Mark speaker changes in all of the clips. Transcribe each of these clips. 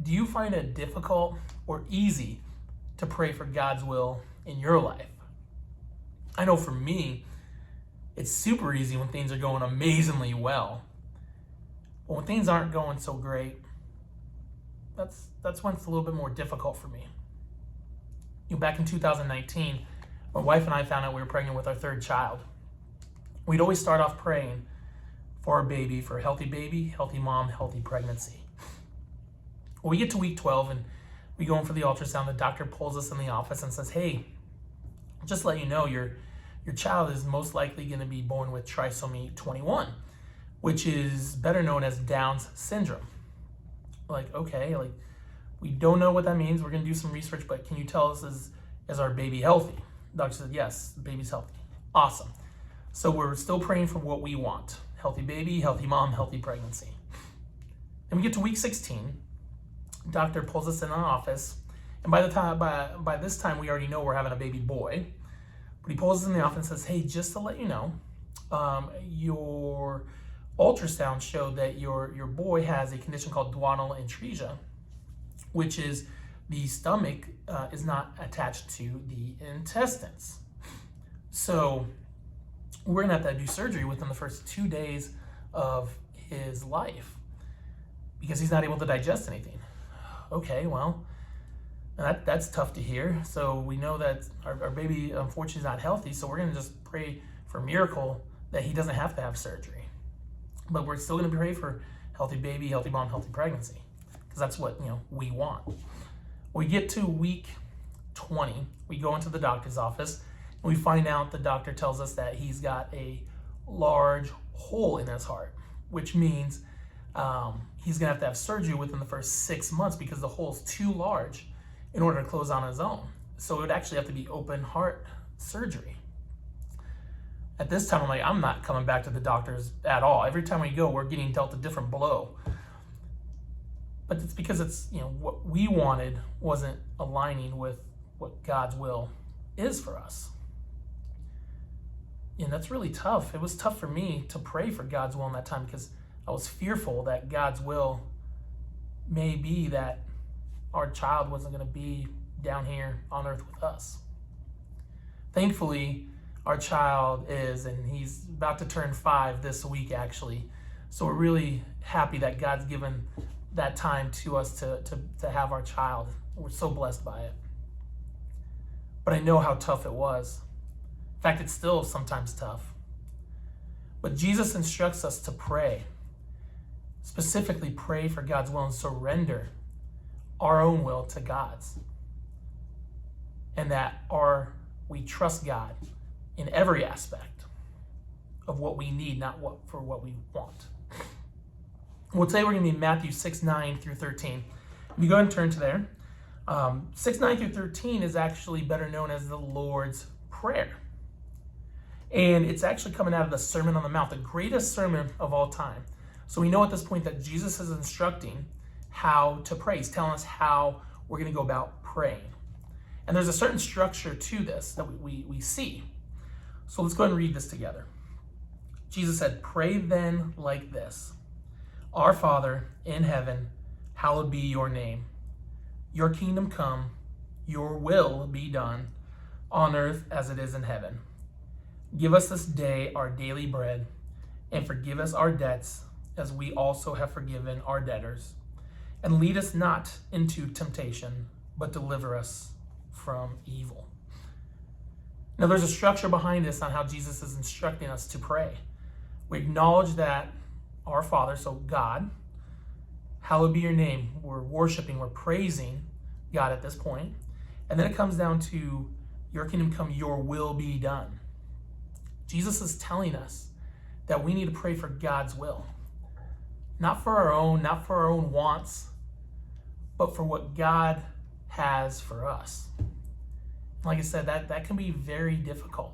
Speaker 1: do you find it difficult or easy to pray for God's will in your life? I know for me, it's super easy when things are going amazingly well. But when things aren't going so great, that's when it's a little bit more difficult for me. Back in 2019, my wife and I found out we were pregnant with our third child. We'd always start off praying for our baby, for a healthy mom, healthy pregnancy. Well, we get to week 12 and we go in for the ultrasound. The doctor pulls us in the office and says, hey, just to let you know, your child is most likely going to be born with trisomy 21, which is better known as Down's syndrome. Like, okay, like we don't know what that means. We're going to do some research, but can you tell us, is our baby healthy? The doctor said, yes, the baby's healthy. Awesome. So we're still praying for what we want. Healthy baby, healthy mom, healthy pregnancy. And we get to week 16. Doctor pulls us in an office. And by this time, we already know we're having a baby boy. But he pulls us in the office and says, hey, just to let you know, your ultrasound showed that your boy has a condition called duodenal atresia, which is the stomach is not attached to the intestines. So we're gonna have to do surgery within the first 2 days of his life because he's not able to digest anything. Okay, well, that's tough to hear. So we know that our baby unfortunately is not healthy, so we're gonna just pray for a miracle that he doesn't have to have surgery. But we're still gonna pray for healthy baby, healthy mom, healthy pregnancy, because that's what we want. We get to week 20, we go into the doctor's office, and we find out the doctor tells us that he's got a large hole in his heart, which means he's gonna have to have surgery within the first 6 months because the hole's too large in order to close on his own. So it would actually have to be open heart surgery. At this time, I'm not coming back to the doctors at all. Every time we go, we're getting dealt a different blow. But it's because what we wanted wasn't aligning with what God's will is for us. And that's really tough. It was tough for me to pray for God's will in that time because I was fearful that God's will may be that our child wasn't going to be down here on earth with us. Thankfully, our child is, and he's about to turn 5 this week actually. So we're really happy that God's given that time to us to have our child. We're so blessed by it. But I know how tough it was. In fact, it's still sometimes tough. But Jesus instructs us to pray. Specifically pray for God's will and surrender our own will to God's. And that we trust God in every aspect of what we need, not for what we want. Well, today we're going to be in Matthew 6:9 through 13. If you go and turn to there, 6:9 through 13 is actually better known as the Lord's Prayer. And it's actually coming out of the Sermon on the Mount, the greatest sermon of all time. So we know at this point that Jesus is instructing how to pray. He's telling us how we're going to go about praying. And there's a certain structure to this that we see. So let's go ahead and read this together. Jesus said, "Pray then like this. Our Father in heaven, hallowed be your name. Your kingdom come, your will be done on earth as it is in heaven. Give us this day our daily bread, and forgive us our debts as we also have forgiven our debtors. And lead us not into temptation, but deliver us from evil." Now there's a structure behind this on how Jesus is instructing us to pray. We acknowledge that our Father, so God, hallowed be your name. We're worshiping, we're praising God at this point. And then it comes down to your kingdom come, your will be done. Jesus is telling us that we need to pray for God's will. Not for our own wants, but for what God has for us. Like I said, that can be very difficult.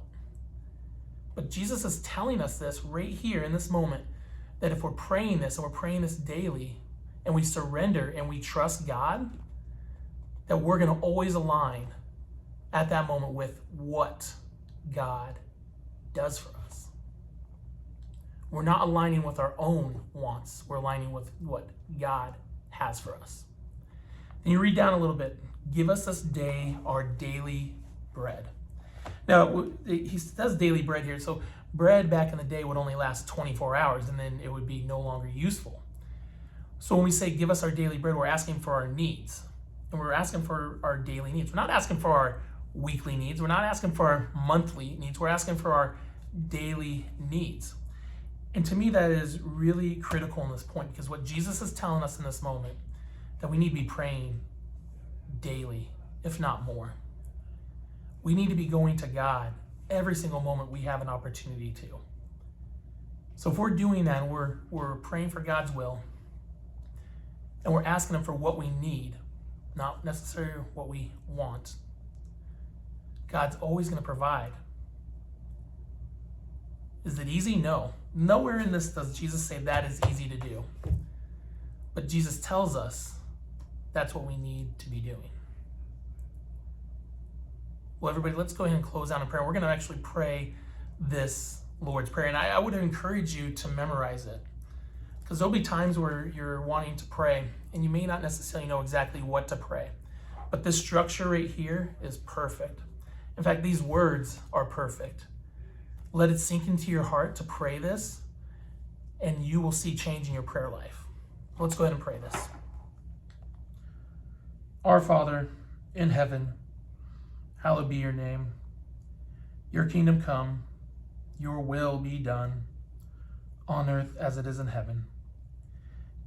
Speaker 1: But Jesus is telling us this right here in this moment, that if we're praying this and we're praying this daily and we surrender and we trust God, that we're going to always align at that moment with what God does for us. We're not aligning with our own wants. We're aligning with what God has for us. Then you read down a little bit. Give us this day our daily bread. Now, he says daily bread here. So bread back in the day would only last 24 hours and then it would be no longer useful. So when we say give us our daily bread, we're asking for our needs. And we're asking for our daily needs. We're not asking for our weekly needs. We're not asking for our monthly needs. We're asking for our daily needs. And to me, that is really critical in this point, because what Jesus is telling us in this moment, that we need to be praying daily, if not more. We need to be going to God every single moment we have an opportunity to. So if we're doing that, and we're praying for God's will, and we're asking Him for what we need, not necessarily what we want, God's always going to provide. Is it easy? No. Nowhere in this does Jesus say that is easy to do. But Jesus tells us that's what we need to be doing. Well, everybody, let's go ahead and close out in prayer. We're going to actually pray this Lord's Prayer. And I would encourage you to memorize it, because there'll be times where you're wanting to pray and you may not necessarily know exactly what to pray. But this structure right here is perfect. In fact, these words are perfect. Let it sink into your heart to pray this, and you will see change in your prayer life. Let's go ahead and pray this. Our Father in heaven, hallowed be your name. Your kingdom come, your will be done, on earth as it is in heaven.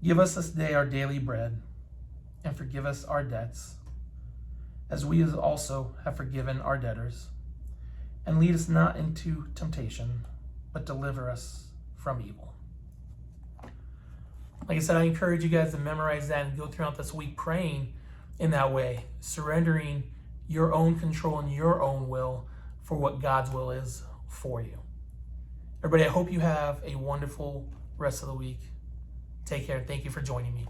Speaker 1: Give us this day our daily bread, and forgive us our debts, as we also have forgiven our debtors. And lead us not into temptation, but deliver us from evil. Like I said, I encourage you guys to memorize that and go throughout this week praying in that way, surrendering your own control and your own will for what God's will is for you. Everybody, I hope you have a wonderful rest of the week. Take care. Thank you for joining me.